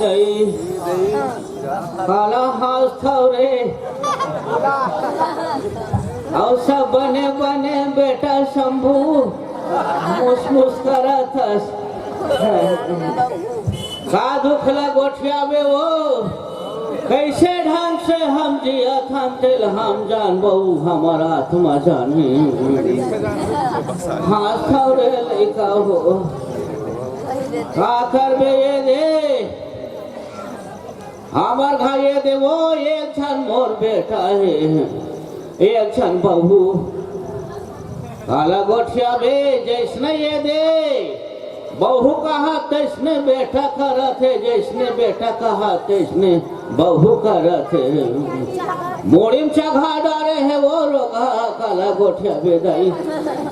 दई काला हाउस थौरे और सब बने बने बेटा शंभू मुस करत हस का दुखला गोठिया में वो कैसे ढंग से हम जियत हम दिल हम जान बहु हमारा आत्मा जानी हाँ थौरे लइका हो का करबे ये दे हमार घर ये दे वो एक क्षण मोर बेटा है एक क्षण बहू काला गोठिया बे जैसने ये दे बहू कहा तैसने बेटा करत है जैसने बेटा कहा तैसने बहू करत है मोड़ीम चघा डारे है वो रोगा काला गोठिया बेदाई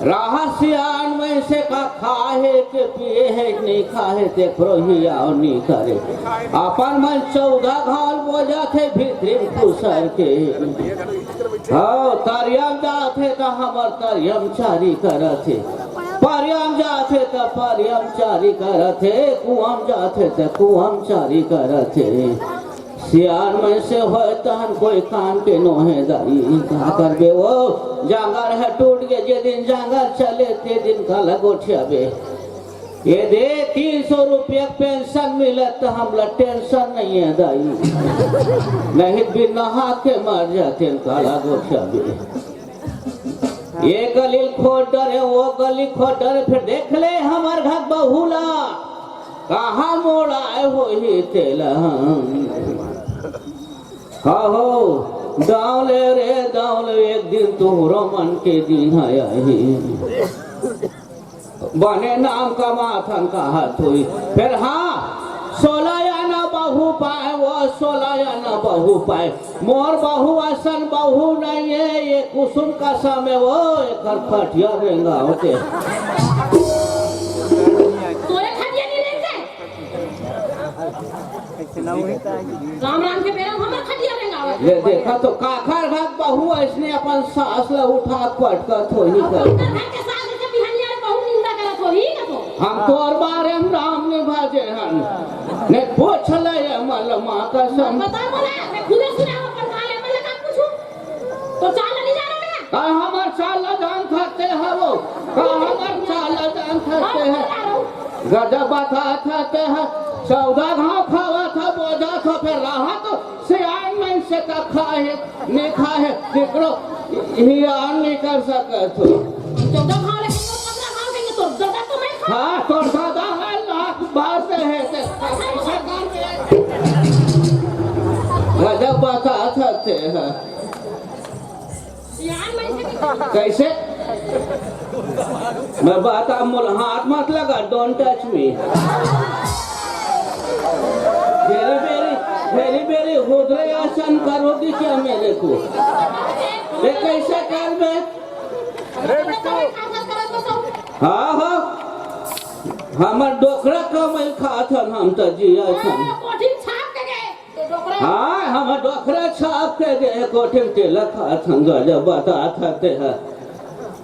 राह सियान में से का खाए के पिए है नहीं खाए ते प्रोही आओ नहीं करे अपन मन 14 घाल बोझा थे भीतरी खुसर के हाँ तारियम जाते तो हमर तारियम चारी करत है परियम जाते तो परियम चारी करते कुआम जाते तो कुआम चारी करते सियार में से हो तहन कोई कान के नोहे दाई कहा करबे वो जांगर है टूट गए जे दिन जांगर चले ते दिन काला गोठिया बे ये दे 300 रुपया पेंशन मिले तो हम टेंशन नहीं है दाई नहीं भी नहा के मर जाते काला गोठिया बे ये गली खोटर है वो गली खोटर फिर देख ले हमार घर बहुला कहाँ मोड़ा है वो ही तेला हो दावले रे दावले एक दिन तुम्हारा मन के दिन आया ही बने नाम का माथन का हाथ हुई फिर हाँ 16 या ना बहू पाए वो 16 या ना बहू पाए मोर बहू असन बहू नहीं है ये कुसुम का समय वो एक खटिया रेंगा होते राम राम के बेरा हमर खटिया रेंगा ये देखा तो काखर भाग बहू इसने अपन सास ला उठा पटका थोड़ी कर के सास से बिहानिया बहू निंदा करत हो ही ना तो हम तो और बारे हम राम ने भाजे हन ने पूछ ले मल मां कसम बता बोला मैं खुदे सुना अपन काले मल का पूछूं तो चाल नहीं जाना मैं का हमर चाल जान खाते है वो का हमर चाल जान खाते है गजब बता खाते है 14 घाव खावा था बोझा था फिर रहा तो सियान में से का खाए नहीं खाए देखो हियान नहीं कर सके तो 14 घाव लेके 15 घाव देंगे तो दादा तो मैं खा हाँ तो दादा है लाख बात है गजब बता सकते हैं सियान में से कैसे मैं बात आप मुल हाथ मत लगा डोंट टच मी वेरी होदरे आसन करोगी क्या मेरे को ये कैसे कर मैं हाँ हाँ हमर डोकरा कमाई खात हन हम तो जिया छन कोठिन छाप के गए डोकरा हाँ हम डोकरा छाप के गए कोठिन तेल खात हन गजब बता सकते हैं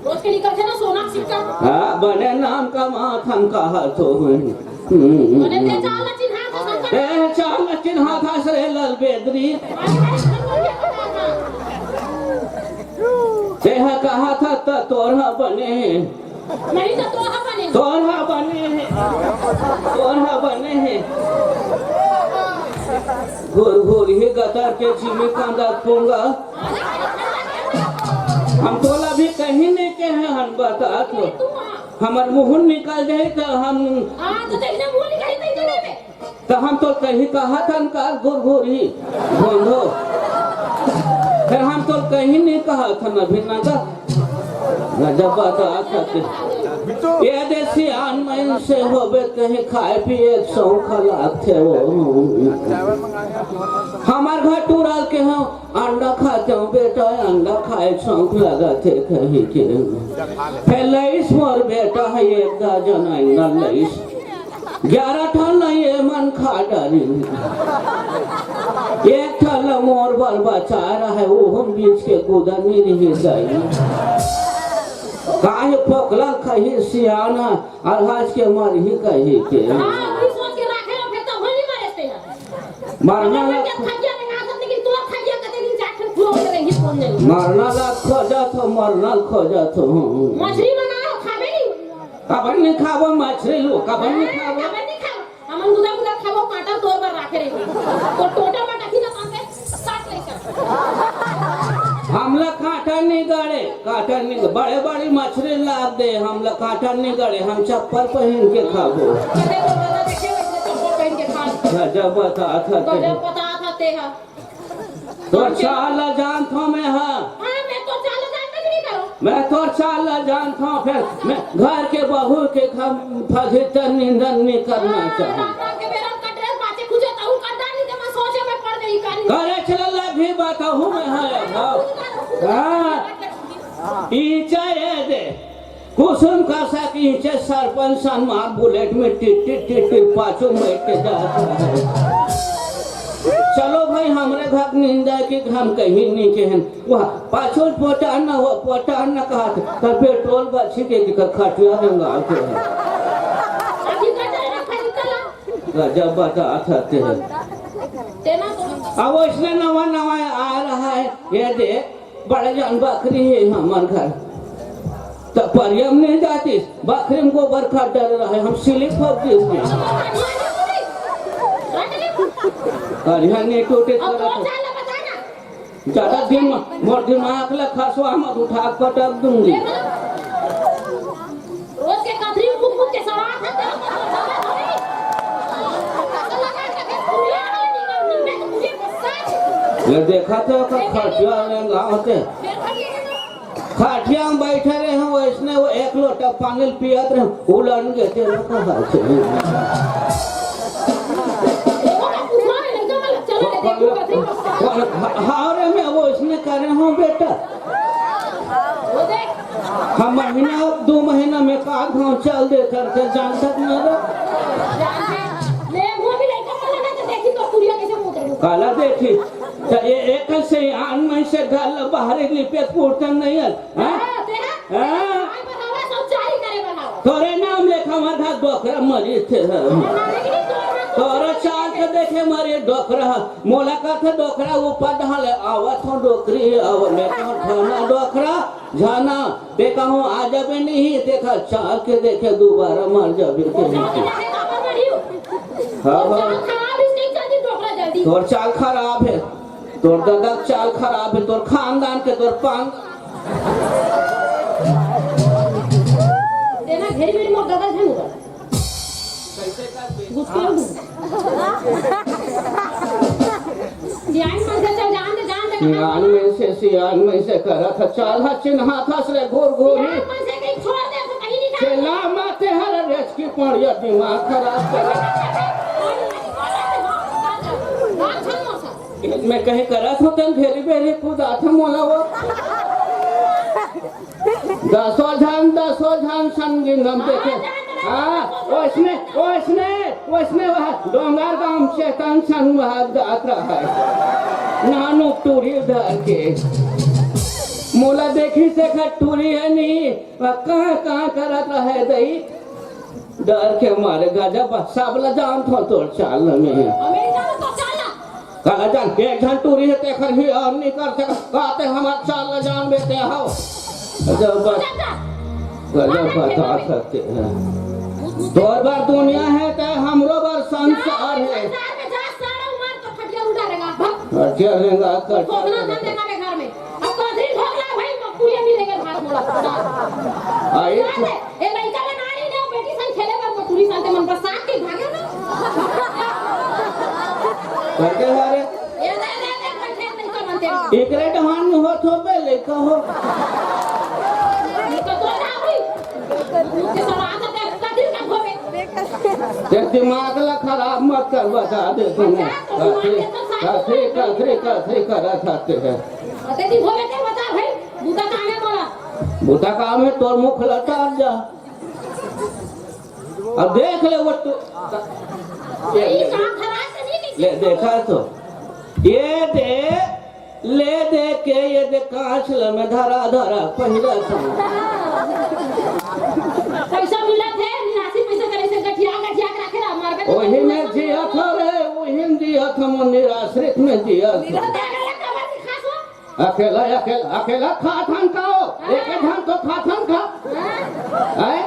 रोज के निकल थे ना सोना सिक्का हाँ बने नाम का माथन कहा तो बने ते चाल चिन्हा था संकर चाल चिन्हा था सरे लल बेदरी तेह कहा था तोरहा बने नहीं तो तोरहा बने हैं घोर ही गतर के चिमी कांदा पूंगा हम तोला भी कहीं नहीं के हैं हम बता तो हमार मुंह निकाल जाए तो हम तो हम तो कहीं कहा था कार घोर ही बंधो फिर हम तो कहीं नहीं कहा था न भिन्ना का गजब बता सकते ये देसी आन से होबे कहीं खाए पिए शौक लाग थे वो हमार घर टूराल के हम अंडा खाते हूँ बेटा अंडा खाए शौक लगा थे कहीं के फैलाइस मोर बेटा है एक दर्जन अंडा लाइस 11 ठन ये मन खा डाली एक ठन मोर बाल बचा रहा है वो हम बीच के कूदा नहीं गई काहे पकला कहीं सियाना अरहाज के मर ही कहीं के मारना मैं ला क्या खजिया में ना सकते कि तो खजिया कते दिन चाट खुलो करेंगे कौन नहीं मारना ला खोजा तो मरना खोजा तो मछली बनाओ खाबे नहीं कबन नहीं खाबो मछली लो कबन नहीं खाबो खाबे नहीं खाओ हमन गुदा गुदा खाबो काटा तोड़ पर रखे रही तो टोटा में रखी ना कांटे काट ले हमला काटा नहीं गड़े बड़े बड़ी मछली लाद दे हमला काटा नहीं गड़े हम चप्पल पहन के खाबो कते तो बता देखे वैसे चप्पल पहन के खा जब बता था गजब पता था ते है तो चाल जान था मैं हां हां मैं तो चाल जानते नहीं करो मैं तो चाल जान था फिर मैं घर के बहू के फजितर निंदन नहीं करना चाहूं के बेरम का ड्रेस बाचे खुजे ताऊ का डाली के मैं सोचे में पड़ गई कानी करे चला भी बताऊं मैं हां हां ईचा ये दे कुसुम का सा की ईचे सरपंच सनमार बुलेट में टिट टिट टिट पाछो बैठ के जाता है चलो भाई हमरे घर निंदा कि हम कहीं नहीं कहन वह पाछो पोटान न कहा तो पेट्रोल बची के खटिया रंगा के अभी कटे ना खरीदला गजब बता था तेना तो अब इसमें नवा नवा आ रहा है ये दे बड़े जान बकरी है हमारे घर तो परियम नहीं जाती बकरी में गोबर खाद डर रहा है हम सिलिप हो गए करिया नहीं टूटे अब कौन सा बताना ज्यादा दिन मोर दिमाग ला खसवा मत उठा पटक दूंगी रोज के कथरी मुख मुख के सवार था तेरा लगा के पूरा नहीं मैं मुझे गुस्सा ये देखा तो खटिया में गाँव से खाटिया में बैठे रहे हैं वैसने वो एक लोटा पानी पियत रहे उलन के तेरे को हारे में वो इसने करे हो बेटा हम महीना 2 महीना में का गाँव चल दे करके जान तक न काला देखी तो ये एक से आन में से गल बाहर लिपे पूरतन नहीं है तोरे नाम लेखा माथा डोकरा मरी थे तोरा चाल के देखे मारे डोकरा मोला का था डोकरा ऊपर ढाले आवत हो डोकरी आवले तो ठाना डोकरा जाना देखा हूँ आ जाबे नहीं देखा चाल के देखे दोबारा मर जाबे के तोर चाल खराब है तोर दादा चाल खराब है तोर खानदान के तोर पांग देना घेरी मेरी मोर दादा झंग गुस्सा सियान में से सियान में से करा था चाल हा चिन्हा था से घोर घोरी चला माते हर रेच की पड़िया दिमाग खराब कर मैं कहीं करा था तन घेरी बेरी खुदा था मोला वो दसो झान संगिंगम देखे हाँ उसने वह डोंगर गांव चेतन संग वह जात रहा है नानू टूरी धर के मोला देखी से टूरी है नहीं कहाँ करत रहे दई डर के मारे गजब सबला जान थो तो चाल में काला जान एक घंटा टूरी है ते खर ही और नहीं कर सका कहते हमार चाल जान बेटे हो गजब बता सकते हैं तोर बार दुनिया है तो हमरो बार संसार है चलेगा कर आई ए लइका में नानी ने बेटी संग खेले कर मथुरी संते मन बरसात के भागे ना करके हारे ये दे बैठे नहीं कर मनते एकरे ढहान हो तो बे लेका हो तो ना हुई के सवाल आते कदिर का होवे ते दिमाग ला खराब मत कर बता दे तुम्हें काथे करा खाते हैं अते दी होवे के बता भाई बूता काम है बोला बूता काम है तोर मुख लटार जा अब देख ले वो तो ये काम खराब से नहीं ले देखा तो ये दे ले दे के ये दे कांच में धरा पहला था पैसा मिला थे 89 पैसा करे से गठिया के रखे ला मारबे ओही में जिया था रे ओही में जिया जियत हम निराश्रित में जियत निरह दे गया कबर की खास हो अकेला अकेला अकेला खाथन खाओ एक धन तो खाथन खा हैं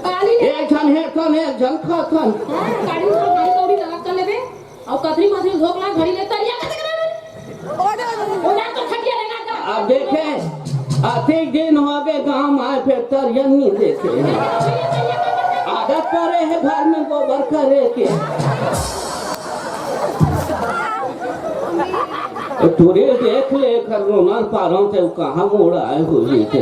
काली ने एक जन है तो एक जन खाथन गाड़ी में गाड़ी कौड़ी लगा कर लेबे और कतरी मथरी धोकला घड़ी ले तरिया का देख ओ ना तो खटिया रहेगा का अब देखें आते दिन हो गए गांव आए फिर तरिया नहीं देखे आदत पड़े है घर में गोबर करे के तुरे देख ले कर रोना पारों से कहाँ मोड़ आए हुई थे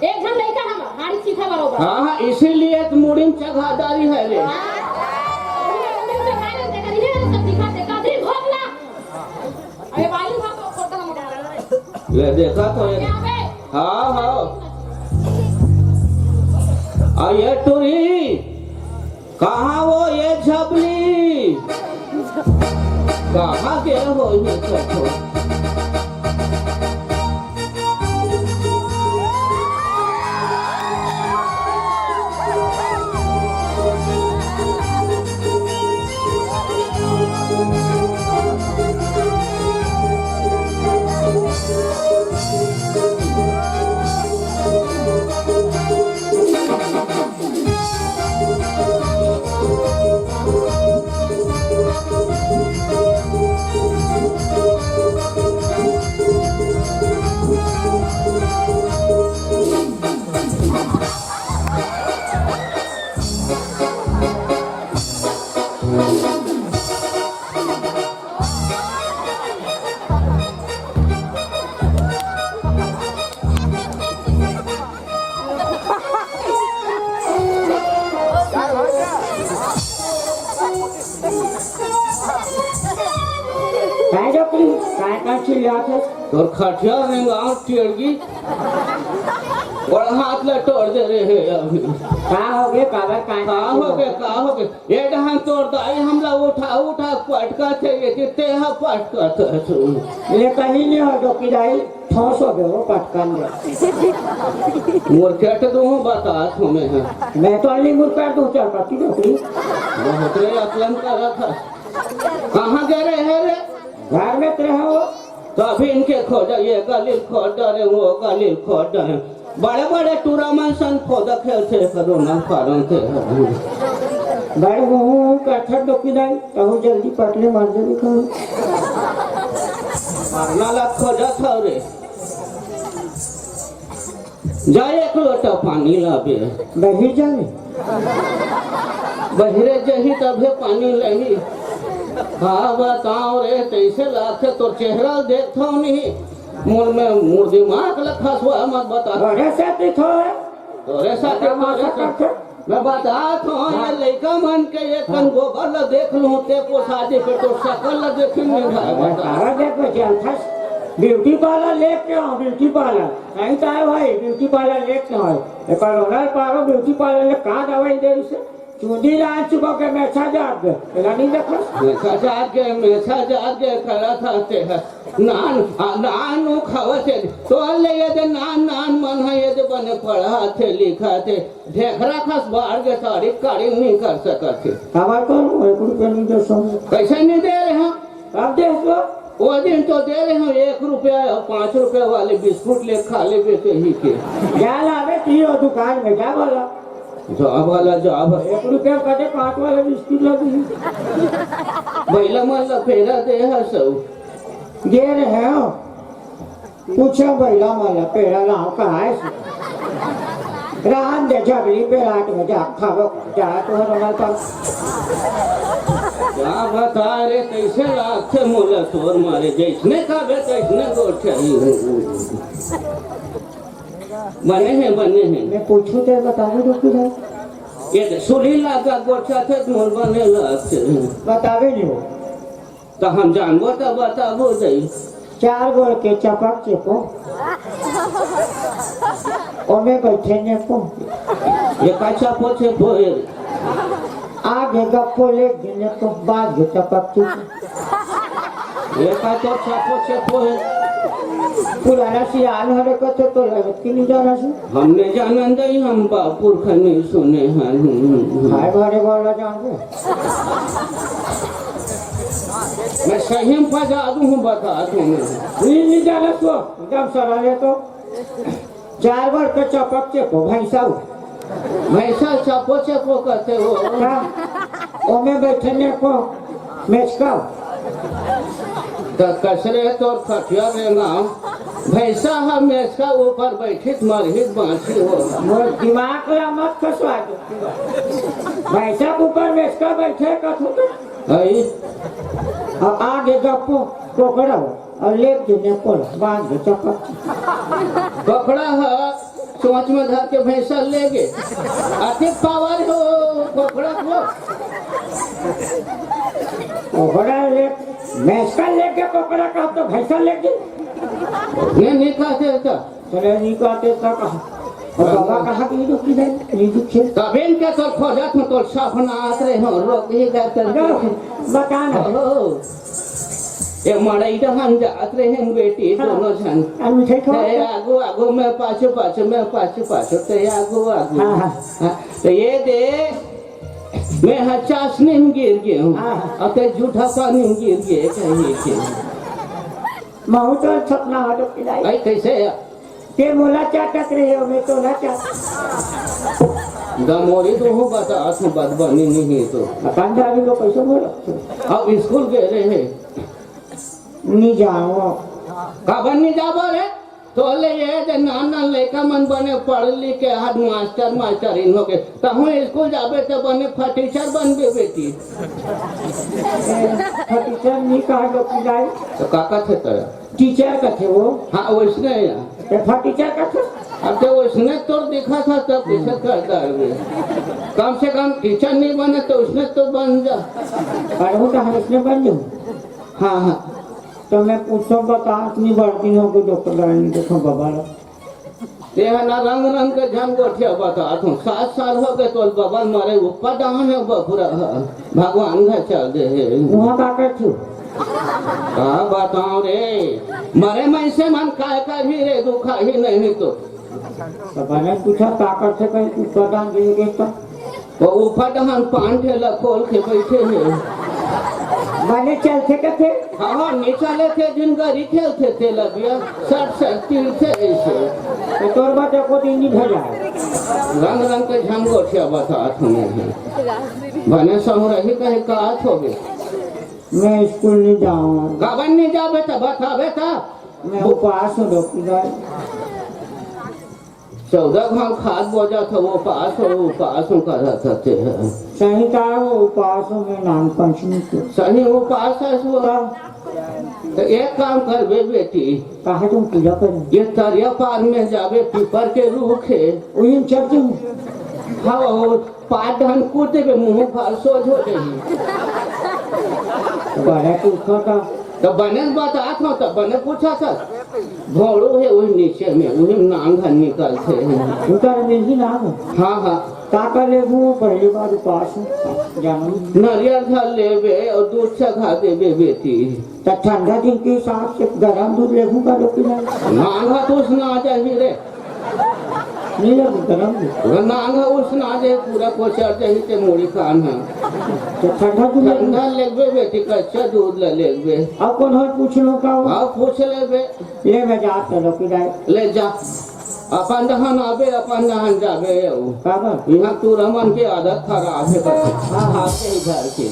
एक जन लड़का हम हाड़ी सीखा बरोबर हाँ इसीलिए तो मुड़ी में चगादारी है रे ले देखा तो हाँ हाँ ये टूरी कहाँ वो ये झबली कहाँ के हो ये कठो और खटिया ने गांव टेड़गी और हाथ ले तोड़ दे रहे हैं अभी हो गए काबर का हो गए ये ढहान तोड़ दाई हमला उठा उठा पटका थे ये कितने हा पटका था ये कहीं नहीं हो जो किराई ठोस हो गए वो पटकन दे मूर्खे तो दो बता तुम्हें है मैं तो अली मुर्का दो चार पट्टी डोकरी बहुत रे असलम कर रहा था कहाँ गए रहे रे घर में तेरे हो तो अभी इनके खोजा ये गली खोद डरे वो गली खोद डरे बड़े बड़े टूर्नामेंट सन खोद खेलते कोरोना कारण थे बड़े वो कथा डोकी दाई तो जल्दी पटले मार दे दिखा मारना लग खोजा था रे जाए एक लोटा पानी लाबे बहिर जाने बहिरे जही तभे पानी लही हाँ बताओ रे कैसे लाखे तो चेहरा देखता नहीं मुर दिमाग लखा हुआ मत बता बड़े से दिखो है तोरे साथ मैं बता तो ये लड़का मन के ये कन गोबर ल देख लूं ते को शादी पे तो शकल ल देखी नहीं भाई सारा देखो चलता ब्यूटी पार्लर लेके आओ ब्यूटी पार्लर नहीं तो है भाई ब्यूटी पार्लर लेके आओ एक रोनल पारो ब्यूटी पार्लर ले कहाँ दवाई दे इसे चूड़ी लान चुका के मैसा जाग गए नहीं देखो मैसा जाग के खड़ा था ते नान नान खावते तो ले ये दे नान नान मन है ये दे बने पढ़ा थे लिखा थे ढेखरा खस बाहर के तारीफ काड़ी नहीं कर सकते हमारे को 1 रुपया नहीं दे सो कैसे नहीं दे रहे हैं अब दे दो वो दिन तो दे रहे हैं 1 रुपया और 5 रुपए वाले बिस्कुट ले खा ले बेटे ही के क्या लावे पियो दुकान में क्या बोला जॉब वाला जॉब 1 रुपया कटे 5 वाले बिस्कुट लगी महिला मन फेरा दे है सब दे रहे हो पूछो महिला माला पेड़ा लाओ कहाँ है रान दे झबली पे रात में जा खाओ जा तो रोनल पर क्या बता रे कैसे लाखे मोला तोर मारे जैसने का बे तैसने गोठे बने हैं मैं पूछूं तो बतावे दो किधर ये सुली लागा गोठा थे मोल बने लाखे बतावे नहीं हो तो हम जानबो तो बताबो दई 4 गोल के चपक चेपो ओमे बैठे ने को ये काचा पोछे पोए आगे गप्पो ले गिने तो बाद चपक चेपो ये का तो छापो छे पोए पुराना सियान हरे को तो लगत की नहीं जाना से हमने जाना नहीं, हम बापुर खनी सुने हैं। हाय घरे वाला जान दे मैं सही में फंसा दूँ, बता दूँ। नहीं जाना तो जब सरा ले तो 4 बार के चपक चेको भैंसा भैंसा चपो चपो करते हो। ओमे बैठने को मेचका तो कसरे तो खटिया देगा भैंसा हम इसका ऊपर बैठित मरहित बांसी हो। मोर दिमाग ला मत खसवा दो भैंसा के ऊपर मेचका बैठे कथू आई अब आगे गप्पो कोकड़ा और लेप देने को बांध दे चपक पकड़ा है सोच में धर के भैंसा ले गए। अति पावर हो पकड़ा को कोकड़ा ले मेचका लेके कोकड़ा का तो भैंसा लेके नहीं कहते था। चले नहीं कहते था कहा और बाबा कहा कि ये की नहीं दुखे तब इनके तो खोजत में तो सपना आते हो रोक ही करते बताना हो। ये मड़ई दहन जात रहे हैं बेटी दोनों जन। मिठाई खा ते आगो आगो में पाछो पाछो में पाछो पाछो ते आगो आगो। हाँ। तो ये दे मैं हचास नहीं गिर गया हूँ। हाँ। अब ते झूठा पानी गिर गए कहीं के। महू तो सपना हटो पिलाई आई कैसे ते मोला चाटक रहे हो मैं तो ना चाट दमोरी तो हो बता तू बदबनी नहीं तो। दुकानदारी को पैसा बोलो अब स्कूल गए रहे नहीं जाओ कबन नहीं जाबो रे तो ले ये जे नाना लड़का मन बने पढ़ लिख के हाथ मास्टर इन हो के तहु स्कूल जाबे तो बने फटीचर बनबे बेटी। टीचर नहीं कहा जो पिलाई तो काका थे तेरा टीचर का थे वो हाँ वैसने टीचर का थे अब तो वैसने तो देखा था तब कैसे करता है। कम से कम टीचर नहीं बने तो उसने तो बन जा। और वो कहा इसने बन जाऊँ हाँ हाँ तो मैं पूछो बता इतनी बढ़ती हो कि डॉक्टर रानी देखो बाबा ते ना रंग रंग के झन गोठिया बता तू 7 साल हो गए तो बबल मारे ऊपर डाहन है बपुरा भगवान घर चल दे वहाँ का कर थी कहा बताओ रे मरे मैं से मन का भी रे दुखा ही नहीं तो मैंने पूछा ताकत से कहीं ऊपर डाल देंगे तो वो ऊपर डाहन 5 ठेला खोल के बैठे हैं। मैंने चलते के थे हाँ निकाले थे जिन गरी खेलते थे लबिया 60 थे ऐसे तो तोर बात को दिन नहीं भेजा रंग रंग के झन गोठिया बता तुम्हें बने सहु रही कहे कात हो गए। मैं स्कूल नहीं जाऊँ गावन नहीं जा बेटा बता बेटा मैं उपवास हूँ डॉक्टर 14 घाव खाद बोझा था वो पास हो कर रहा थे सही था वो उपवास हूँ मैं नाम पंचमी को सही वो पास है वो तो एक काम कर बे बेटी कहा तुम पूजा करें ये तरिया पार में जावे पीपर के रूख है वही चल तुम हाँ वो पाट धन कूदे के मुंह फाल सोच हो गई बड़ा पूछा था तो बने बता था तब बने पूछा था घोड़ो है वही नीचे में वही नांग निकलते हैं उतर में ही नाम हाँ हाँ ताका ले वो पहली बार उपवास हूँ जानू नारियल खा लेवे और दूध से खा देवे बेटी तो ठंडा दिन के हिसाब से गर्म दूध ले का लोग नांगा तो उसना चाहिए रे नहीं लगे गर्म दूध नांगा उसना जाए पूरा कोचर चाहिए ते मूड़ी खान है तो ठंडा दूध ले ठंडा लेवे बेटी कच्चा दूध ले लेवे अब कौन हो पूछ लो का अब पूछ लेवे ले मैं जा चलो कि ले जा अपन दहन आवे अपन दहन जावे बाबा यहाँ तू रमन की आदत खराब है हाँ हाँ के घर के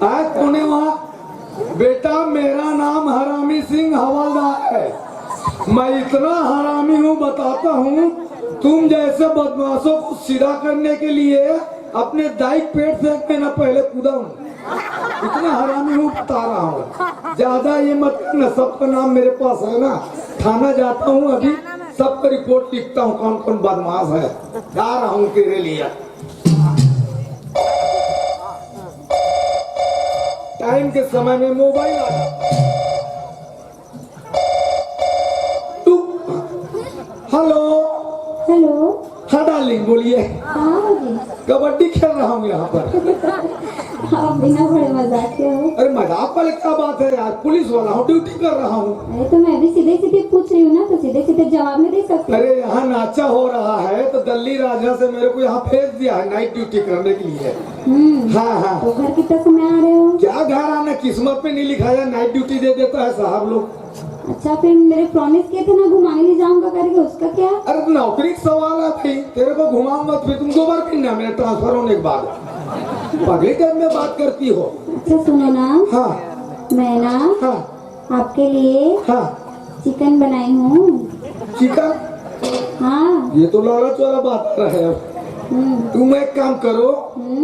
आज पुणे वहाँ बेटा मेरा नाम हरामी सिंह हवलदार है। मैं इतना हरामी हूँ बताता हूँ, तुम जैसे बदमाशों को सीधा करने के लिए अपने दाई पेट से मैं पहले कूदा हूँ। इतना हरामी हूँ बता रहा हूँ, ज्यादा ये मत करना। सबका नाम मेरे पास है ना, थाना जाता हूँ अभी, सबका रिपोर्ट लिखता हूँ कौन कौन बदमाश है। जा रहा हूँ तेरे लिए। टाइम के समय में मोबाइल आ जाता। Hello hello. हाँ डार्लिंग बोलिए। हाँ जी। कबड्डी खेल रहा हूँ यहाँ पर। आप बिना बड़े मजाक के हो। अरे मजाक वाले क्या बात है यार, पुलिस वाला हूँ, ड्यूटी कर रहा हूँ। अरे तो मैं भी सीधे सीधे पूछ रही हूँ ना, तो सीधे सीधे जवाब नहीं दे सकती। अरे यहाँ नाचा हो रहा है तो दिल्ली राजा से मेरे को यहाँ भेज दिया है नाइट ड्यूटी करने के लिए। हाँ हाँ। तो घर कितने समय आ रहे हो? क्या घर आना, किस्मत में नहीं लिखा है, नाइट ड्यूटी दे देता है साहब लोग। अच्छा फिर मेरे प्रॉमिस किए थे ना घुमाने ले जाऊंगा करके, उसका क्या? अरे नौकरी का सवाल है भाई, तेरे को घुमाऊंगा फिर तुम 2 बार पीना मेरे ट्रांसफर होने के बाद। पगली टाइम में बात करती हो। अच्छा सुनो ना। हाँ मैं ना हाँ आपके लिए हाँ। चिकन बनाई हूँ। चिकन? हाँ। ये तो लालच वाला बात रहा है। तुम एक काम करो,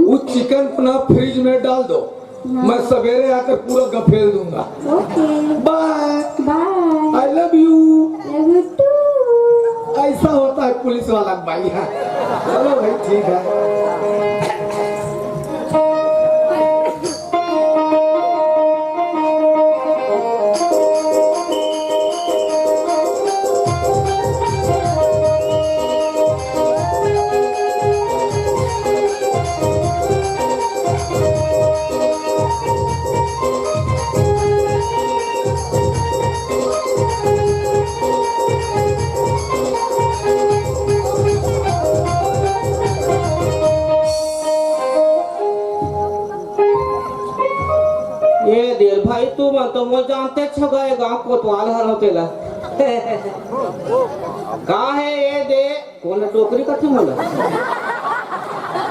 उस चिकन को ना फ्रिज में डाल दो। हाँ। मैं सवेरे आकर पूरा गफेल दूंगा। Okay bye bye. I love you. Love you too. ऐसा होता है पुलिस वाला भाई। है चलो भाई ठीक है। ये देर भाई तू मन तो वो जानते छ गए गांव कोतवाल हर होतेला। का है ये दे कौन टोकरी कथी मोला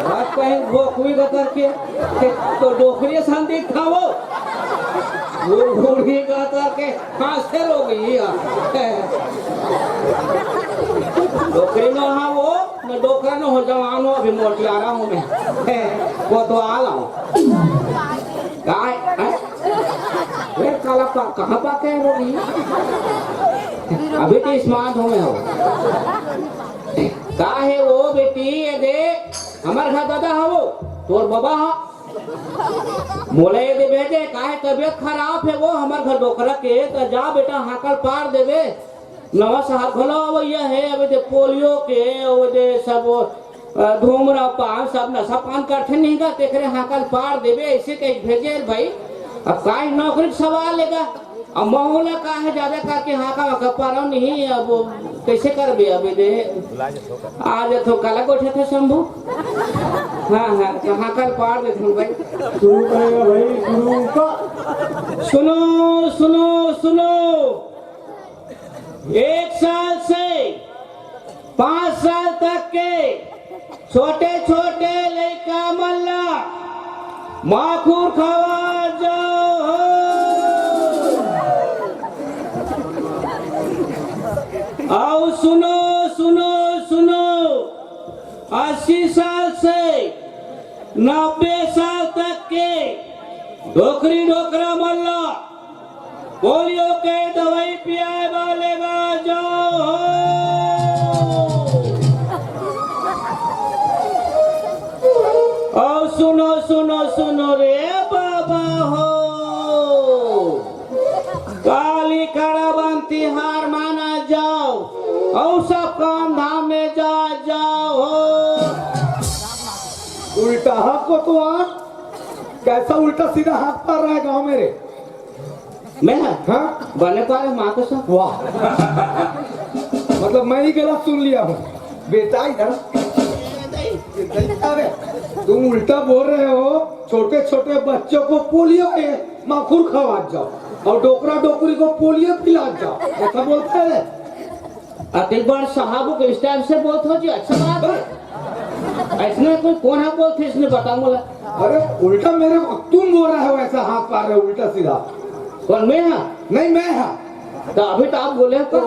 रात कहीं भोकवी का करके तो डोकरी सन दिखा वो बूढ़ी का करके खांसर हो गई डोकरी न हाँ वो न डोकरा न हो जवान हो, अभी मोटी आ रहा हूँ मैं कोतवाल हूँ। काला कहाँ पाके है वो भी? अभी तो स्मार्ट हो मैं हो। का है वो बेटी ये दे हमारे घर दादा है वो तोर बाबा है मोले ये दे भेजे का है तबियत खराब है वो हमारे घर डोकरा के तो जा बेटा हाकल पार देवे नवा शहर खोलो वो ये है अभी दे पोलियो के वो दे सब धूमरा पान सब नशा पान करते नहीं का तेरे हाकल पार देवे ऐसे कहीं भेजे भाई। अब का नौकरी सवाल लेगा अब महोला का है ज्यादा करके हाका पारो नहीं, अब कैसे कर बे अभी दे आज तो काला कोठे थे शंभू। हाँ हाँ तो हाकल पार दे तुम भाई। शुरू करेगा भाई, शुरू का। सुनो सुनो सुनो 1 साल से 5 साल तक के छोटे छोटे लड़का मल्ला माखूर खावा जाओ। आओ सुनो सुनो सुनो 80 साल से 90 साल तक के डोकरी डोकरा मल्ला पोलियो के दवाई पियाए वाले जाओ। और सुनो सुनो सुनो रे बाबा हो काली कड़ा बनती हार माना जाओ और सब काम धाम में जाओ। उल्टा हाथ को तो आप कैसा उल्टा सीधा हाथ पार रहा है गाँव मेरे? मैं हाँ बने पारे माँ के साथ। वाह मतलब मैं ही गलत सुन लिया हूँ बेटा। इधर अरे तुम उल्टा बोल रहे हो, छोटे छोटे बच्चों को पोलियो है माखूर खवा जाओ और डोकरा डोकरी को पोलियो पिला जाओ, ऐसा बोलते हैं। अब एक बार साहब को इस टाइम से बोलते हो जी अच्छा बात है। ऐसने कोई कौन है बोलते इसने बता बोला अरे उल्टा मेरे को तुम बोल रहे हो, ऐसा हाथ पार रहे हो उल्टा सीधा। कौन मैं हाँ? नहीं मैं हाँ। तो अभी तो आप बोले तो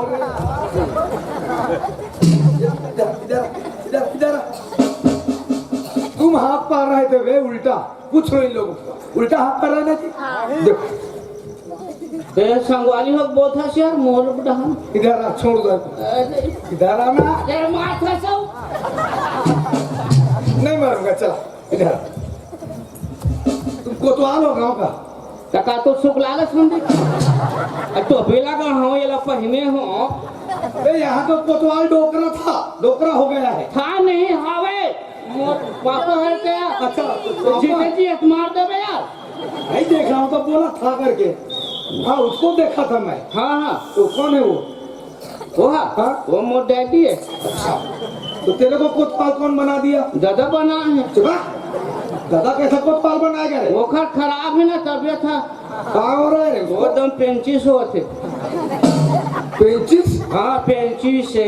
इधर तुम हाथ पार रहे थे वे उल्टा। पूछ लो इन लोगों को, उल्टा हाथ पार रहे थे। देखो ते संगवाली हो बहुत हंस यार मोर बड़हन। इधर आ, छोड़ दो इधर आना। तेरे माथा सो नहीं मारूंगा, चला इधर। तुम कोतवाल हो गाँव का? टका तो शुक्ला लस मंदिर तो बेला का हो ये ला पहने हो। अरे यहाँ तो कोतवाल डोकरा था, डोकरा हो गया है। था नहीं हावे मोर पापा है क्या? अच्छा जीते जी एक मार देबे यार। नहीं देख रहा हूँ तो बोला था करके। हाँ उसको देखा था मैं। हाँ हाँ तो कौन है वो? वो हाँ हाँ? वो मोर डैडी है। अच्छा तो तेरे को कोतवाल कौन बना दिया? दादा बना है। चुका। दादा कैसा कोतवाल बनाया गया? वो खर खराब है ना तबियत था। कहाँ हो रहा है वो एकदम पेंचिस होते। 25? हाँ पेंचिस से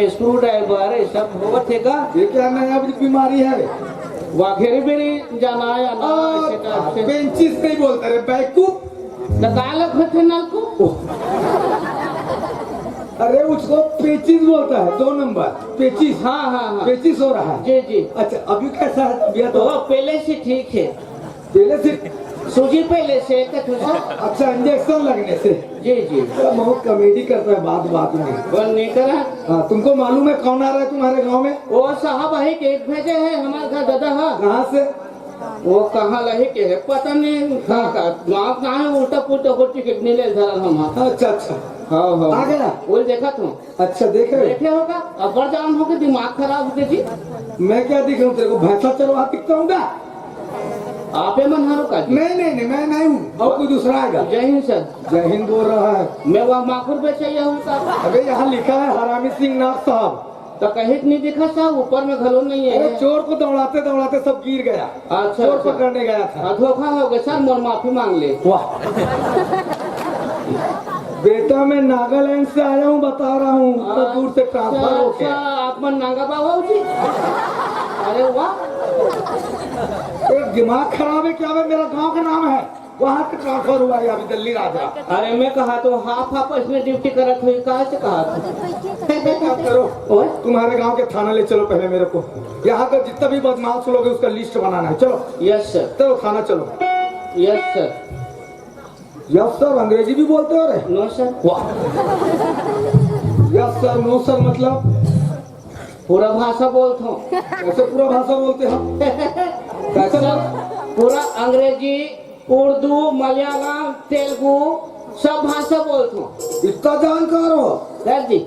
स्क्रू ड्राइवर ये सब होते का। ये क्या नया बीमारी है? वाघेरी बेरी जाना या ना ऐसे टाइप से। 25 नहीं बोलते रे बैकूफ। लगालक होते नलको। अरे उसको 25 बोलता है, 2 नंबर 25। हाँ हाँ हाँ 25 हो रहा है। जी जी। अच्छा अभी कैसा है तबीयत? तो पहले से ठीक है। पहले से सूजी पहले से कथुसा। अच्छा इंजेक्शन लगने से? जी जी। तो बहुत कॉमेडी करता है बात बात में। बंद नहीं करा। हाँ तुमको मालूम है कौन आ रहा है तुम्हारे गांव में? वो साहब है केक भेजे है हमारे घर दादा है। कहाँ से? वो कहाँ लहे के है पता नहीं। गाँव कहाँ है उल्टा पुल्टा हो टिकट नहीं ले धरल हम। अच्छा अच्छा हाँ हाँ आ गया? वो देखा तुम अच्छा देखे? देखे होगा अब बड़ जान हो के दिमाग खराब हो जी। मैं क्या दिख रहा हूँ तेरे को? भैंसा चरवा दिखता हूँ क्या? आपे मन हारो का जी। नहीं मैं नहीं हूँ, और कोई दूसरा आएगा। जय हिंद सर। जय हिंद बोल रहा है। मैं वहाँ माखुर बेचैया हूँ साहब। अबे यहाँ लिखा है हरामी सिंह नाथ साहब। तो कहीं नहीं दिखा साहब ऊपर में घलो नहीं अरे है। चोर को दौड़ाते दौड़ाते सब गिर गया। अच्छा चोर अच्छा। पकड़ने गया था। धोखा हो गया सर मोर माफी मांग ले। वाह बेटा मैं नागालैंड से आया हूँ, बता रहा हूँ तो दूर से ट्रांसफर हो अच्छा गया। आप मन नागा बाबा हो जी। अरे वाह दिमाग खराब है क्या? मेरा गांव का नाम है, वहाँ से ट्रांसफर हुआ है अभी दिल्ली राजा। अरे मैं कहा तो हाफ हाफ इसमें ड्यूटी करत हुई कहा से कहा काम करो, तुम्हारे गांव के थाना ले चलो पहले मेरे को। यहाँ का जितना भी बदमाश लोग है उसका लिस्ट बनाना है। चलो यस सर। चलो थाना चलो। Yes sir. यस सर अंग्रेजी भी बोलते हो रे? No sir. वाह यस सर नो सर मतलब पूरा भाषा बोलता हूँ। कैसे पूरा भाषा बोलते हम? कैसे बोल? पूरा अंग्रेजी उर्दू मलयालम तेलुगु सब भाषा बोलता हूँ। इतना जानकार हो सर जी।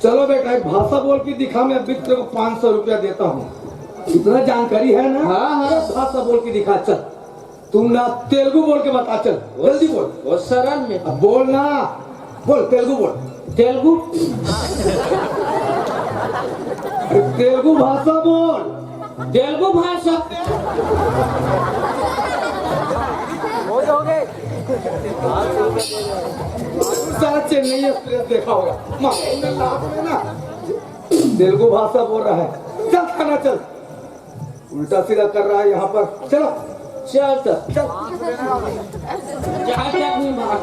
चलो बेटा एक भाषा बोल के दिखा, मैं अभी तेरे को 500 रुपया देता हूँ। इतना जानकारी है ना? हाँ, हाँ। भाषा बोल के दिखा। चल तुम ना तेलुगु बोल के बता, चल जल्दी बोल। वो सरल है। अब बोल ना, बोल तेलुगु बोल। तेलुगु तेलुगु भाषा बोल। तेलुगु भाषा। सारा चेन्नई एक्सप्रेस देखा होगा, ना तेलुगु भाषा बोल रहा है। चल खाना चल, उल्टा सीधा कर रहा है यहाँ पर। चलो चल तो चल। जहाँ तक नहीं भाग।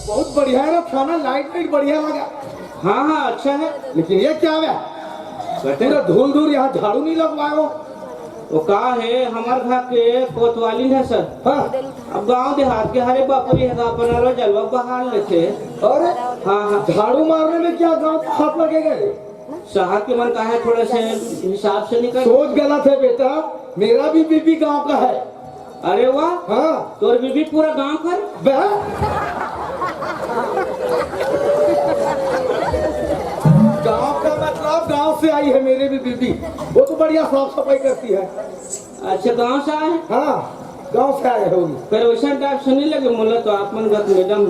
बहुत बढ़िया है ना थाना, लाइट लाइट बढ़िया लगा। हाँ हाँ अच्छा है। लेकिन ये क्या है? पूरा धूल धूल, यहाँ झाड़ू नहीं लगवाए हो? वो कहा है हमारे घर के कोतवाली है सर। हाँ अब गांव देहात के हरे बापरी है अपना रो जलवा बहाल लेते। अरे हाँ हाँ झाड़ू मारने में क्या गाँव का हाथ लगेगा? साहब के मन का है थोड़े से हिसाब से निकल। सोच गलत है बेटा, मेरा भी बीबी गांव का है। अरे वाह हाँ तोर बीबी पूरा गांव कर। गांव का मतलब गांव से आई है मेरी भी बीबी, वो तो बढ़िया साफ सफाई करती है। अच्छा गांव से आए हैं? हाँ गांव से आए होगी। फिर वैसा टाइप सुनने लगे बोला तो आप मन गत मैडम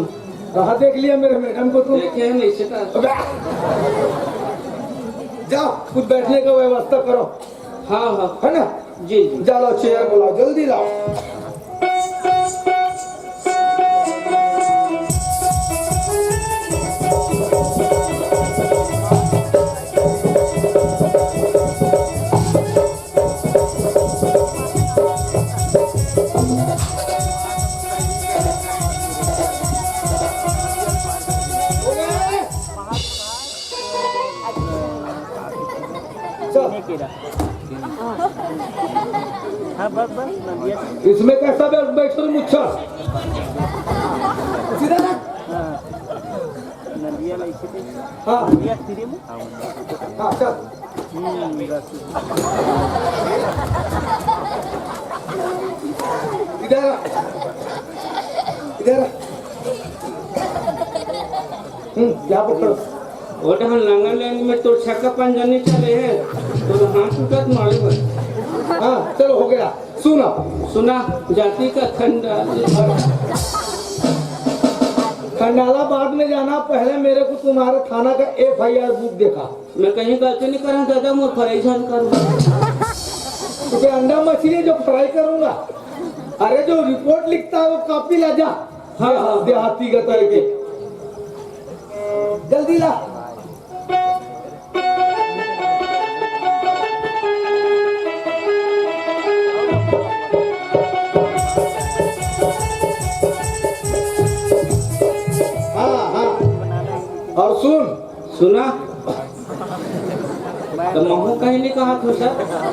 कहाँ देख लिया मेरे मैडम को तुम? देखे हैं नहीं से अबे! जाओ खुद बैठने का व्यवस्था करो, हाँ हाँ है ना? जी जी। जाओ चेयर बुलाओ, जल्दी लाओ। इसमें कैसा बैठो मुच्छर सीधा रख। हाँ हाँ चल इधर आ, इधर आ। क्या पकड़ो? वो हम लंगन लैंग में तो छक्का पंजनी चले हैं तो हाथ टूटत मारे बस। हाँ चलो हो गया। सुना सुना जाति का खंडाला बाद में जाना, पहले मेरे को तुम्हारे थाना का FIR बुक देखा। मैं कहीं गलती नहीं कर रहा दादा मैं परेशान करूँगा तुझे अंडा मछली जो फ्राई करूंगा। अरे जो रिपोर्ट लिखता है वो कॉपी ला जा। हाँ देहाती का तरह के जल्दी ला। और सुना तो महू कहीं नहीं कहा था सर।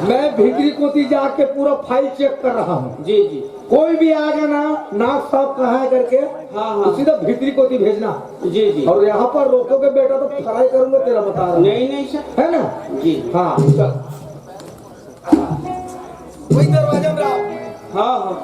मैं भिगरी कोती जाके पूरा फाइल चेक कर रहा हूँ। जी जी। कोई भी आएगा ना नाक साफ कहाँ है करके हाँ हाँ सीधा भिगरी कोती भेजना। जी जी। और यहाँ पर रोकोगे बेटा तो फ्राई करूंगा तेरा बता रहा हूँ। नहीं नहीं सर है ना? जी हाँ चल वही दरवाजा में रहो। हाँ हाँ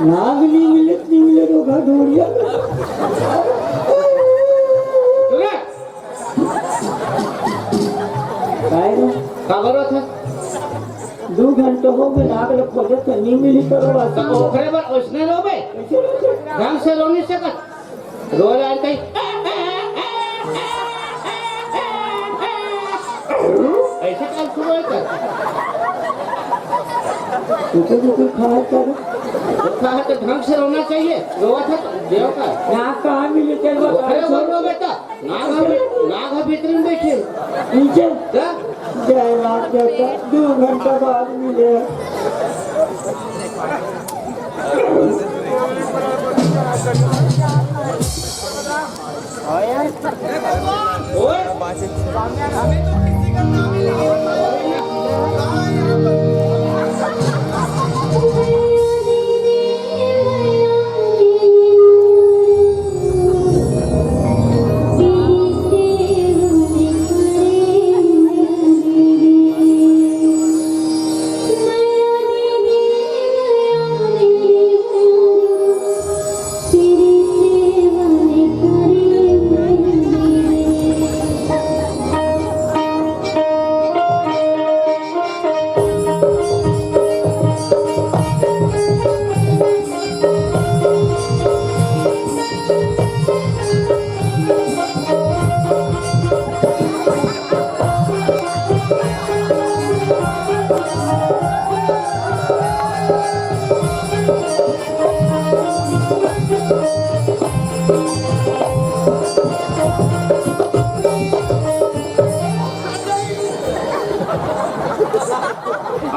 नागनी मिलत नहीं मिले रोगा ढोड़िया खबर था 2 घंटे हो गए नाग लोग खोजे तो नहीं मिली करो तो ओखरे पर उसने रोबे ढंग से रो नहीं सकत रोज आ गई ऐसा कल शुरू है तुझे खाया कर कहा तो ढंग से रोना चाहिए। रोवा था तो देव का नाग कहाँ मिले चल ओखरे बोल रो बेटा नाग भीतर में बैठे नीचे क्या जय राम देवता 2 घंटा बाद मिले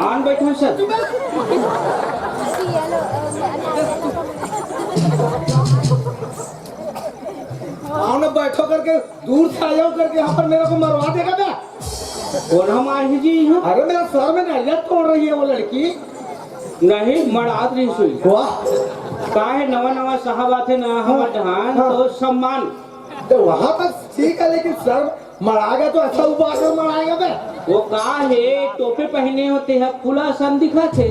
आन बैठा सर बैठो करके दूर से आया करके यहाँ पर मेरे को मरवा देगा बे। कौन हम आई जी यहाँ? अरे मेरा सर में नारियल तोड़ रही है वो लड़की। नहीं मरात नहीं सुई। वाह, का है नवा नवा साहब थे ना हमार धान तो सम्मान। तो वहाँ तक ठीक है, लेकिन सर मराएगा तो ऐसा उबाल कर मराएगा बे। वो का है टोपे पहने होते हैं खुला सन दिखा थे,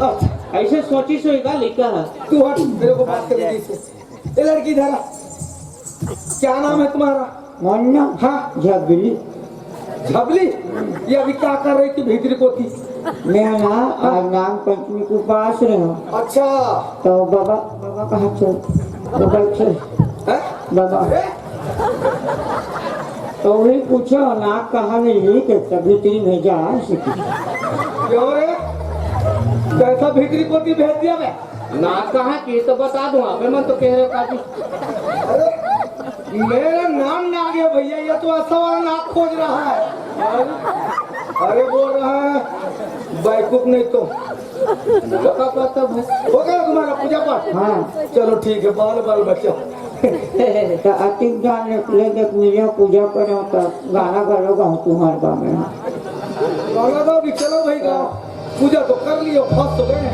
ऐसे सोची सोएगा लिखा है। तू हट, मेरे को बात करनी थी इससे। ये लड़की इधर आ। क्या नाम है तुम्हारा? मन्ना हाँ, झबली। झबली। ये अभी क्या कर रही थी भीतरी को थी? मैं ना आज नाम पंचमी के पास रहा हूँ। अच्छा तो बाबा बाबा कहाँ चल बाबा चल है? बाबा अरे, तो वही पूछो नाक कहाँ मिली कि तभी तीन भेजा क्यों रे? कैसा भीतरी को थी भेज दिया मैं? नाक कहाँ की तो बता दूँ आप मैं तो कह रहे काफी। अरे मेरा नाम ना आ गया भैया, ये तो ऐसा वाला नाक खोज रहा है। अरे बोल रहा है बैकूफ नहीं तो हो गया तुम्हारा पूजा पाठ? हाँ चलो ठीक है, बाल बाल बच्चा। तो अतिक जान निकले जब मेरे पूजा करो तो गाना गालो गाँव तुम्हारे गाँव में। गाना गाओ भी, चलो भाई गाओ। पूजा तो कर लियो, फंस तो गए हैं।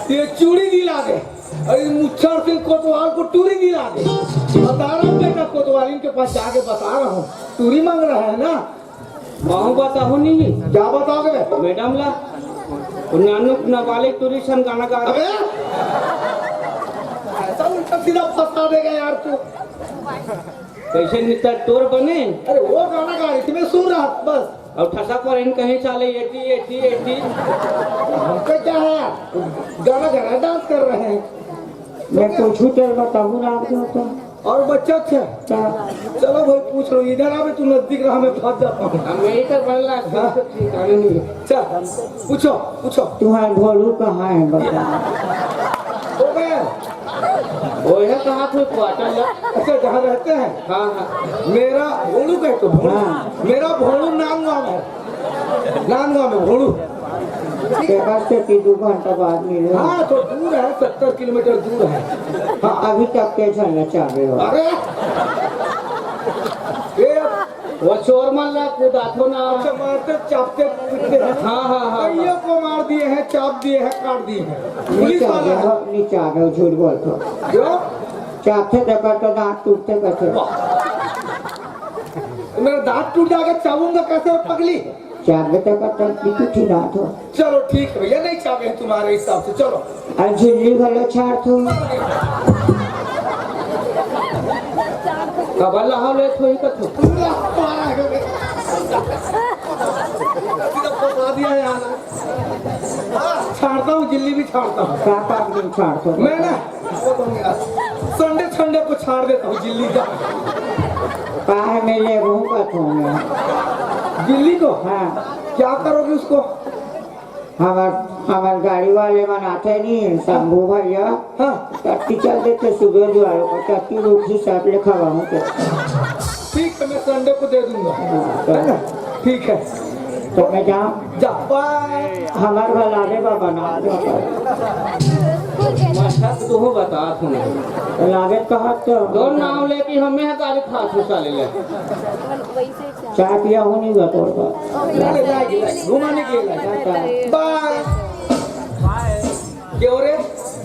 ये चूड़ी दिला दे, अरे मुच्छर सिंह कोतवाल को टूरी दिला दे। बता रहा हूँ बेटा, कोतवाल इनके पास जाके बता रहा हूँ, टूरी मांग रहा है ना। माहू बताओ नहीं क्या बताओगे मैडम ला नानुक नाबालिग टूरी सन गाना गा अबे ऐसा उल्टा सीधा फंसा देगा यार तू। कैसे नित्ता टोर बने। अरे वो गाना गा रही थी, मैं सुन रहा था बस। और ठसा पर इन कहीं चाले एटी एटी एटी हमको क्या है, गाना गा रहे, डांस कर रहे हैं। मैं पूछूं तेरे बताऊँ ना आपको तो और बच्चा अच्छा क्या चलो भाई पूछ लो, इधर आवे तू नजदीक रहा, मैं फंस जाता हूँ। मेरी तो बनला ठिकाना नहीं है। चल पूछो पूछो। तुम्हारा भोलू कहाँ है बता। हो गए? वो है कहाँ कोई क्वार्टर ला। अच्छा जहाँ रहते हैं। हाँ हाँ मेरा भोलू कह तो भोलू। हाँ। मेरा भोलू नांदगांव है, नांदगांव में भोलू। से की 2 घंटा बाद मिले। हाँ तो दूर है, 70 किलोमीटर दूर है। हाँ अभी तक के चलना चाह रहे हो। अरे ये वो चोर मल्ला कूदा थो ना। अच्छा मारते चापते पीटते हैं। हाँ हाँ हाँ कईयों को मार दिए हैं, चाप दिए हैं, काट दिए हैं। पुलिस नीचा वाला है। नीचा गए झूठ बोलते क्यों? चाहते देखा तो दांत टूटते कैसे। मेरा दांत टूट जाएगा, चावूंगा कैसे पगली? चाहते देखा तो पीछू ना थो। चलो ठीक है भैया, नहीं चाहे तुम्हारे हिसाब से। चलो और झिल्ली भले छाड़ थो। कबल रहा ले थोड़ी कथो। फंसा दिया यार। छाड़ता हूँ, जिल्ली भी छाड़ता हूँ। का दिन छाड़ थो। मैं ना संडे संडे को छाड़ देता हूँ जिल्ली का। काहे में ले रहूँ का थो मैं। जिल्ली को हाँ क्या करोगे उसको? हमार गाड़ी वाले बनाते नहीं शंभू भैया। हाँ टट्टी चल देते सुबह जो आए को टट्टी रोटी साथ ले खवाऊं तो ठीक है, मैं संडे को दे दूंगा, है ना? ठीक है, तो मैं जाऊँ जा बाय। हमार भलावे बाबा ना माथा तू बता तुम्हें लागे कहा तो दो नाम लेके हमें है तारीख खास साले ले चाय पिया हूँ नहीं बतौर घुमाने के लिए बाय। क्यों रे?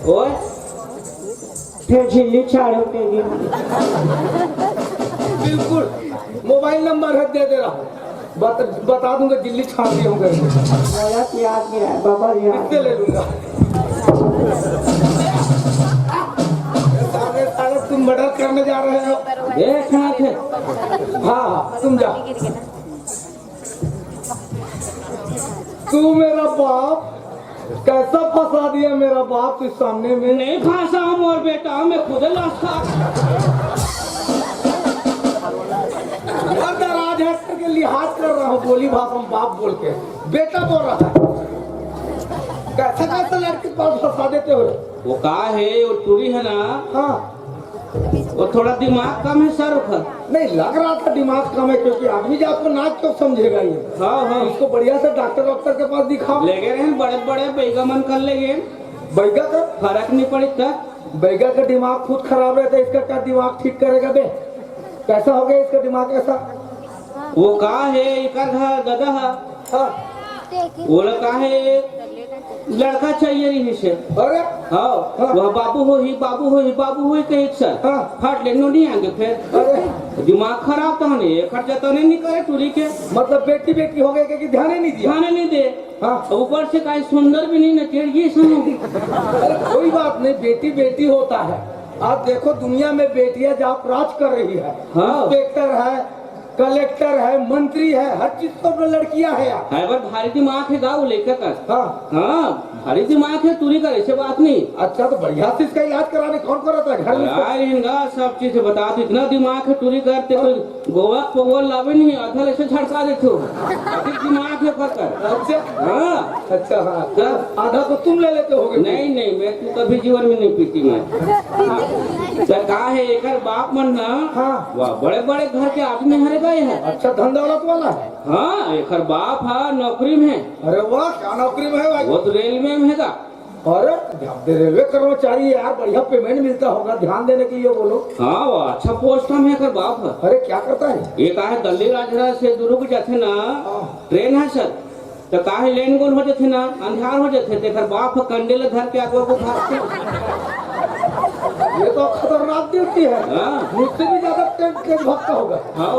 ओए फिर झिल्ली छाड़ होते दिन बिल्कुल, मोबाइल नंबर है दे रहा हूँ, बता दूंगा, दिल्ली छाप दिया हूँ घर में। बोला कि याद नहीं है बाबा याद कितने ले लूंगा? साले तुम मर्डर करने जा रहे हो? देखना थे हाँ हाँ तुम जा। तू मेरा बाप कैसा फंसा दिया मेरा बाप तुझ सामने में। नहीं फांसा हम और बेटा मैं खुद लाशा दराज है करके लिहाज कर रहा हूँ, बोली भाषा में बाप बोल के बेटा बोल रहा है। कैसा कैसा लड़के के पास फंसा देते हो? वो का है वो टूरी है ना हाँ वो थोड़ा दिमाग कम है सर उखर नहीं लग रहा था दिमाग कम है, क्योंकि आदमी जो आपको नाच क्यों समझेगा ये। हाँ हाँ इसको बढ़िया से डॉक्टर के पास दिखाओ। ले गए रहे बड़े बड़े बैगा मन कर ले गए, बैगा का फर्क नहीं पड़ी तक बैगा का दिमाग खुद खराब रहता है, इसका क्या दिमाग ठीक करेगा बे? कैसा हो गया इसका दिमाग ऐसा? वो का है इकर घर गधा है हाँ वो का है लड़का चाहिए रही से अरे हाँ वह बाबू हो ही कहीं सर हाँ। फट ले नहीं आगे फिर अरे दिमाग खराब तो नहीं खर्चा तो नहीं करे टूरी के मतलब बेटी बेटी हो गए कि ध्यान ही नहीं दिया। ध्यान नहीं दे हाँ ऊपर से कहीं सुंदर भी नहीं नचेड़िए सुनो अरे कोई बात नहीं, बेटी बेटी होता है। आप देखो दुनिया में बेटियां जहाँ राज कर रही है, हाँ। इंस्पेक्टर है, कलेक्टर है, मंत्री है, हर चीज तो लड़कियां है यार। है पर भारी दिमाग है गाँव लेकर कर हाँ हाँ भारी दिमाग है टूरी कर ऐसे बात नहीं अच्छा तो बढ़िया से इसका इलाज कराने कौन कराता है घर में? यार इनका सब चीज बता दो इतना दिमाग है टूरी करते कोई गोवा पोगोल लावे नहीं अधल ऐसे झड़का देते हो अधिक दिमाग है कर अच्छा हाँ अच्छा हाँ तब आधा तो तुम ले लेते होगे। नहीं मैं तो कभी जीवन में नहीं पीती मैं हाँ। तो कहा है एक बाप मन ना हाँ। वह बड़े बड़े घर के आदमी हर गए हैं अच्छा धन दौलत वाला है? हाँ एक बाप है नौकरी में है अरे वाह क्या नौकरी में है भाई? वो तो रेलवे में है अरे रेलवे कर्मचारी है यार, बढ़िया पेमेंट मिलता होगा, ध्यान देने के लिए बोलो। हाँ वो अच्छा पोस्ट में है बाप है अरे क्या करता है? ये का है दिल्ली राजरा से दुर्ग जाते ना ट्रेन है सर तो काहे लेन गोल हो जाते ना अंधार हो जाते तेकर बाप कंडेल धर के आगे को भागते ये तो खतरनाक ड्यूटी है, हाँ मुझसे भी ज्यादा तेज भक्ता होगा। हाँ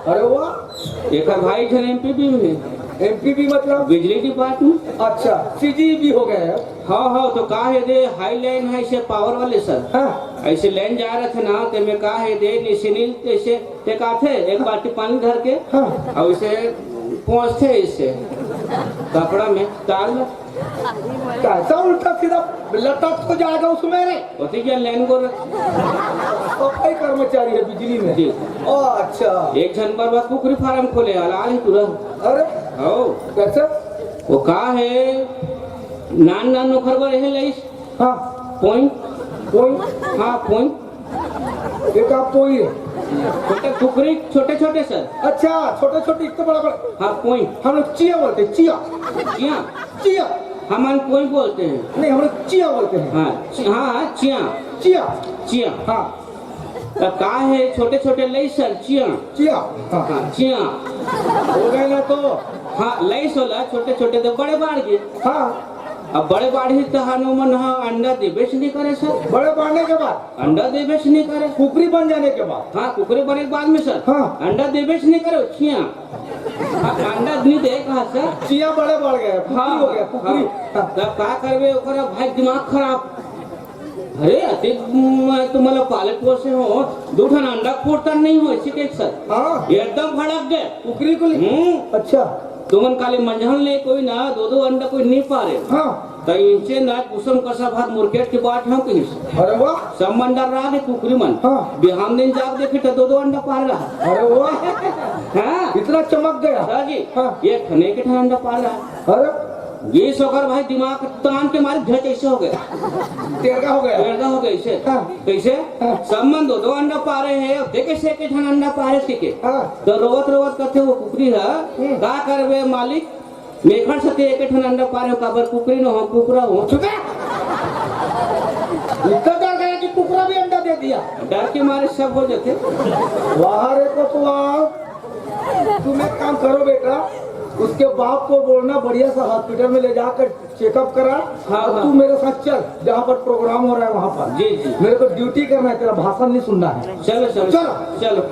अरे वाह एक भाई जन एमपी भी है एमपी भी मतलब? बिजली डिपार्टमेंट अच्छा सीजी भी हो गए हैं। हाँ तो का है दे हाई लाइन है इसे पावर वाले सर हाँ ऐसे लाइन जा रहे थे ना तो मैं का है दे निशिनी ऐसे टेका थे एक बाल्टी पानी धर के हाँ और इसे पहुँचते इससे कपड़ा में ताल में कैसा उल्टा सीधा लटक तो जाएगा उसमें रे? होती क्या लाइन को सफाई कर्मचारी है बिजली में। जी ओ अच्छा एक जनवर बाद कुकरी फार्म खोले हाल ही तुरंत अरे हो कैसे? वो का है नान नौकर बर है लाइस हाँ पॉइंट कोई हाँ पॉइंट एक आप कोई है। छोटे कुकरी छोटे सर अच्छा छोटे छोटे इतने बड़ा बड़ा हाँ पॉइंट हम लोग चिया बोलते हैं, चिया चिया चिया हम पॉइंट बोलते हैं नहीं हम लोग चिया बोलते हैं। हाँ चिया चिया चिया हाँ तब का है छोटे लई सर चिया चिया हाँ हाँ चिया हो गए ना तो हाँ लई सोला छोटे तो बड़े बाढ़ गए हाँ अब बड़े बाढ़ी तो हनुमान हाँ अंडा देवेश नहीं करे सर बड़े बढ़ने के बाद अंडा देवेश नहीं करे कुकरी बन जाने के बाद हाँ कुकरे बने के बाद में सर हाँ। अंडा देवेश नहीं करे चिया अंडा नहीं दे कहा सर चिया बड़े बढ़ गए हाँ हो गया कुकरी हाँ। तब का करबे ओकरा भाई दिमाग खराब अरे अति तुम्हाला पालक पोसे हो दूठन अंडा फोड़ता नहीं हो इसी के सर हाँ एकदम भड़क गए कुकरी को अच्छा तुमन काले मंझन ले कोई ना दो अंडा कोई नहीं पा रहे हाँ तो इनसे ना कुसुम कसा भात मुर्केट की बात है कहीं अरे वाह सब मन डर रहा है कुकरी मन हाँ। बिहान दिन जाग देखे तो दो अंडा पा रहा अरे वाह हाँ इतना चमक गया जी हाँ। ये खने के ठन अंडा पा रहा अरे ये सोकर भाई दिमाग तान के मारे घर कैसे हो गया तेरका हो गया पैदा हो कैसे हाँ। कैसे हाँ। संबंध दो अंडा पा रहे हैं देखे से के झन अंडा पा रहे थे हाँ। तो रोवत रोवत करते वो कुकरी है का करबे मालिक मेखर से एक ठन अंडा पा रहे हो काबर कुकरी न हो कुकरा हो चुके इतना डर गया कि कुकरा भी अंडा दे दिया। डर के मारे सब हो जाते बाहर को तो आओ, तुम एक काम करो बेटा, उसके बाप को बोलना बढ़िया सा हॉस्पिटल में ले जाकर चेकअप करा। हाँ, और हाँ। तू मेरे साथ चल जहाँ पर प्रोग्राम हो रहा है वहाँ पर। जी जी मेरे को ड्यूटी करना है, तेरा भाषण नहीं सुनना है। चलो चलो चलो। चलो